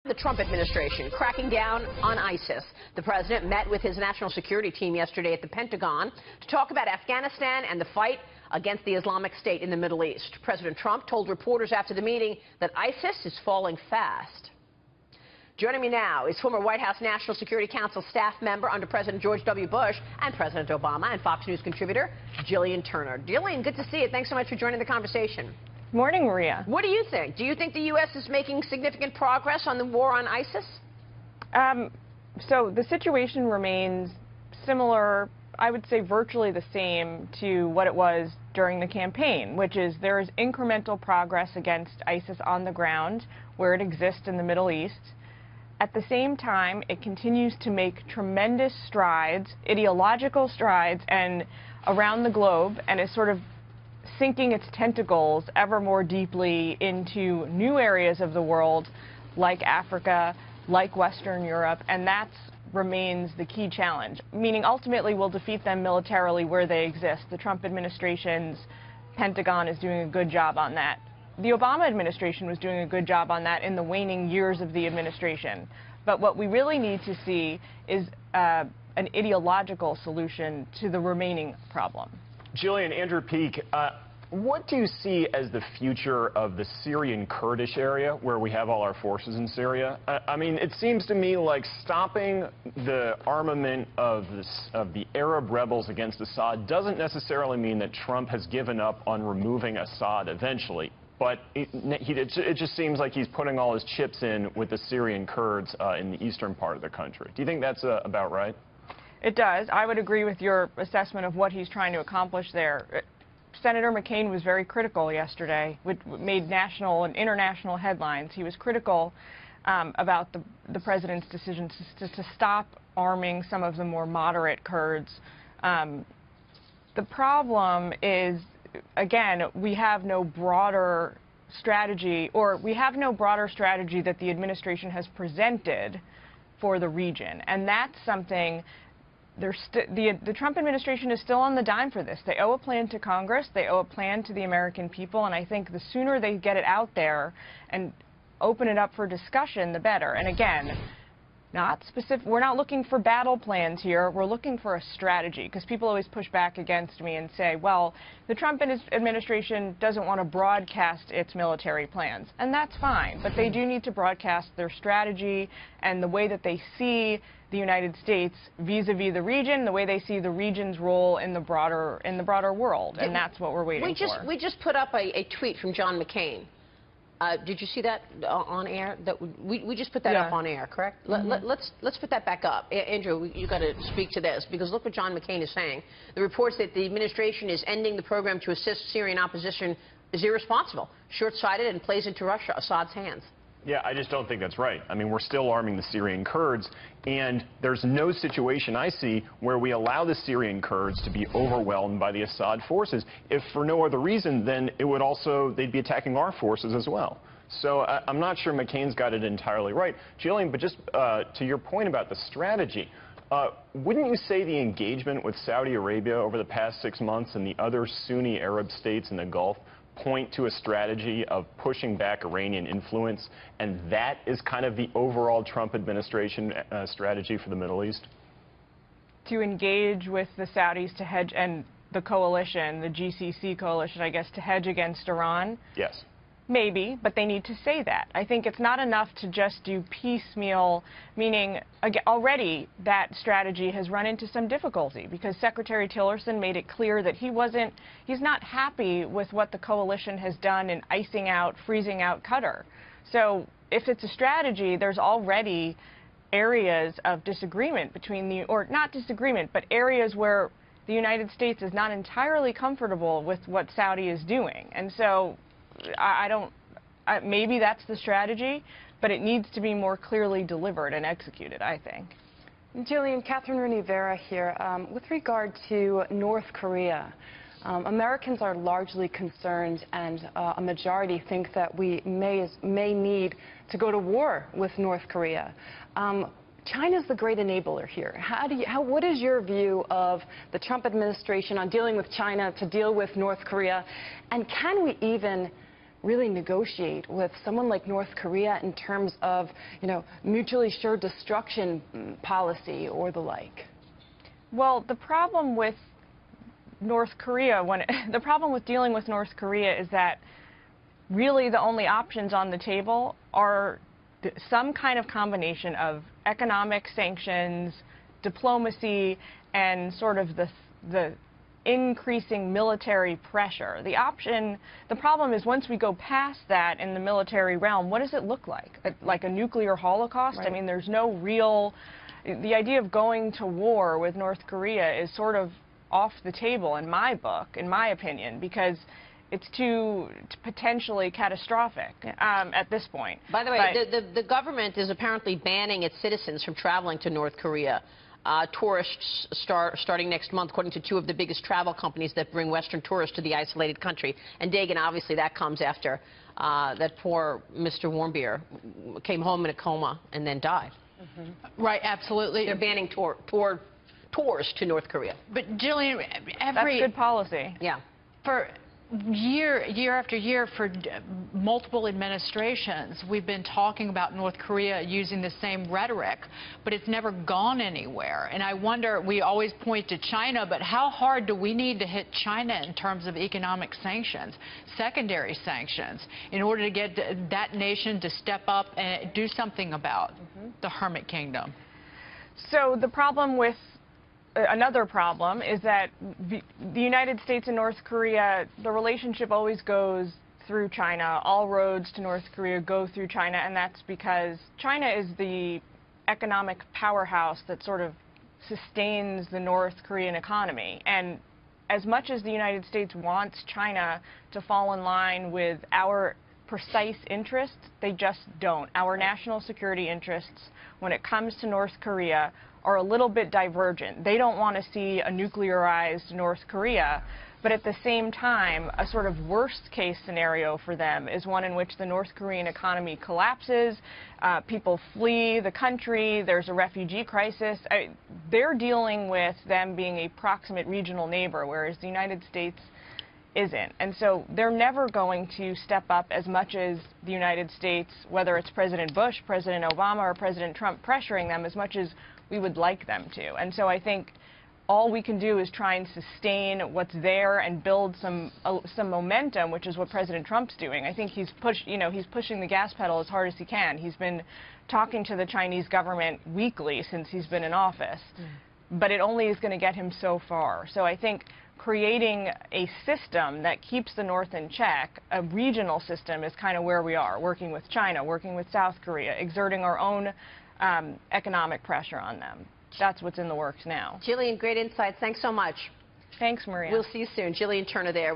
The Trump administration cracking down on ISIS. The president met with his national security team yesterday at the Pentagon to talk about Afghanistan and the fight against the Islamic State in the Middle East. President Trump told reporters after the meeting that ISIS is falling fast. Joining me now is former White House National Security Council staff member under President George W. Bush and President Obama, and Fox News contributor Gillian Turner. Gillian, good to see you. Thanks so much for joining the conversation. Morning, Maria. What do you think? Do you think the U.S. is making significant progress on the war on ISIS? So the situation remains similar, I would say virtually the same to what it was during the campaign, which is there is incremental progress against ISIS on the ground where it exists in the Middle East. At the same time, it continues to make tremendous strides, ideological strides, and around the globe, and is sort of sinking its tentacles ever more deeply into new areas of the world, like Africa, like Western Europe, and that remains the key challenge, meaning ultimately we'll defeat them militarily where they exist. The Trump administration's Pentagon is doing a good job on that. The Obama administration was doing a good job on that in the waning years of the administration. But what we really need to see is an ideological solution to the remaining problem. Gillian, Andrew Peak, what do you see as the future of the Syrian Kurdish area where we have all our forces in Syria? I mean, it seems to me like stopping the armament of the Arab rebels against Assad doesn't necessarily mean that Trump has given up on removing Assad eventually. But it just seems like he's putting all his chips in with the Syrian Kurds in the eastern part of the country. Do you think that's about right? It does. I would agree with your assessment of what he's trying to accomplish there. Senator McCain was very critical yesterday, which made national and international headlines. He was critical about the president's decision to stop arming some of the more moderate Kurds. The problem is, again, we have no broader strategy, or we have no broader strategy that the administration has presented for the region. And that's something the Trump administration is still on the dime for this. They owe a plan to Congress. They owe a plan to the American people. And I think the sooner they get it out there and open it up for discussion, the better. And again, not specific. We're not looking for battle plans here. We're looking for a strategy, because people always push back against me and say, well, the Trump administration doesn't want to broadcast its military plans. And that's fine. But they do need to broadcast their strategy and the way that they see the United States vis-a-vis the region, the way they see the region's role in the broader world. And that's what we're waiting for. We just put up a tweet from John McCain. Did you see that on air? We just put that up on air, correct? Let's put that back up. Andrew, you got to speak to this, because look what John McCain is saying. The reports that the administration is ending the program to assist Syrian opposition is irresponsible, short-sighted, and plays into Assad's hands. Yeah, I just don't think that's right. I mean, we're still arming the Syrian Kurds, and there's no situation I see where we allow the Syrian Kurds to be overwhelmed by the Assad forces. If for no other reason, then they'd be attacking our forces as well. So I'm not sure McCain's got it entirely right. Gillian, but just to your point about the strategy, wouldn't you say the engagement with Saudi Arabia over the past 6 months and the other Sunni Arab states in the Gulf point to a strategy of pushing back Iranian influence, and that is kind of the overall Trump administration strategy for the Middle East? To engage with the Saudis to hedge, and the coalition, the GCC coalition, I guess, to hedge against Iran? Yes. Maybe, but they need to say that. I think it's not enough to just do piecemeal, meaning already that strategy has run into some difficulty, because Secretary Tillerson made it clear that he's not happy with what the coalition has done in freezing out Qatar. So if it's a strategy, there's already areas of disagreement between or not disagreement, but areas where the United States is not entirely comfortable with what Saudi is doing. And so maybe that's the strategy, but it needs to be more clearly delivered and executed, I think. Gillian, Catherine Rooney-Vera here. With regard to North Korea, Americans are largely concerned, and a majority think that we may need to go to war with North Korea. China's the great enabler here. What is your view of the Trump administration on dealing with China to deal with North Korea? And can we even really negotiate with someone like North Korea in terms of, mutually assured destruction policy or the like? Well, the problem with North Korea, the problem with dealing with North Korea is that really the only options on the table are some kind of combination of economic sanctions, diplomacy, and sort of the increasing military pressure. The problem is once we go past that in the military realm, what does it look like? Like a nuclear holocaust? Right. I mean, there's no real, the idea of going to war with North Korea is sort of off the table in my book, in my opinion, because it's too potentially catastrophic at this point. By the way, the government is apparently banning its citizens from traveling to North Korea. Tourists starting next month, according to two of the biggest travel companies that bring Western tourists to the isolated country. And Dagan, obviously, that comes after that poor Mr. Warmbier came home in a coma and then died. Mm-hmm. Right, absolutely. They're banning tours to North Korea. But Gillian, that's good policy. Yeah. For year after year, for multiple administrations, we've been talking about North Korea using the same rhetoric, but it's never gone anywhere. And I wonder, we always point to China, but how hard do we need to hit China in terms of economic sanctions, secondary sanctions, in order to get that nation to step up and do something about the Hermit Kingdom? So the problem with another problem is that the United States and North Korea, the relationship always goes through China. All roads to North Korea go through China, and that's because China is the economic powerhouse that sort of sustains the North Korean economy. And as much as the United States wants China to fall in line with our precise interests, they just don't. Our national security interests, when it comes to North Korea, are a little bit divergent. They don't want to see a nuclearized North Korea, but at the same time, a sort of worst-case scenario for them is one in which the North Korean economy collapses, people flee the country, there's a refugee crisis. They're dealing with them being a proximate regional neighbor, whereas the United States isn't. And so they're never going to step up as much as the United States, whether it's President Bush, President Obama, or President Trump pressuring them, as much as we would like them to. And so I think all we can do is try and sustain what's there and build some momentum, which is what President Trump's doing. I think he's pushing the gas pedal as hard as he can. He's been talking to the Chinese government weekly since he's been in office. But it only is going to get him so far. So I think creating a system that keeps the North in check, a regional system, is kind of where we are, working with China, working with South Korea, exerting our own economic pressure on them. That's what's in the works now. Gillian, great insights. Thanks so much. Thanks, Maria. We'll see you soon. Gillian Turner there.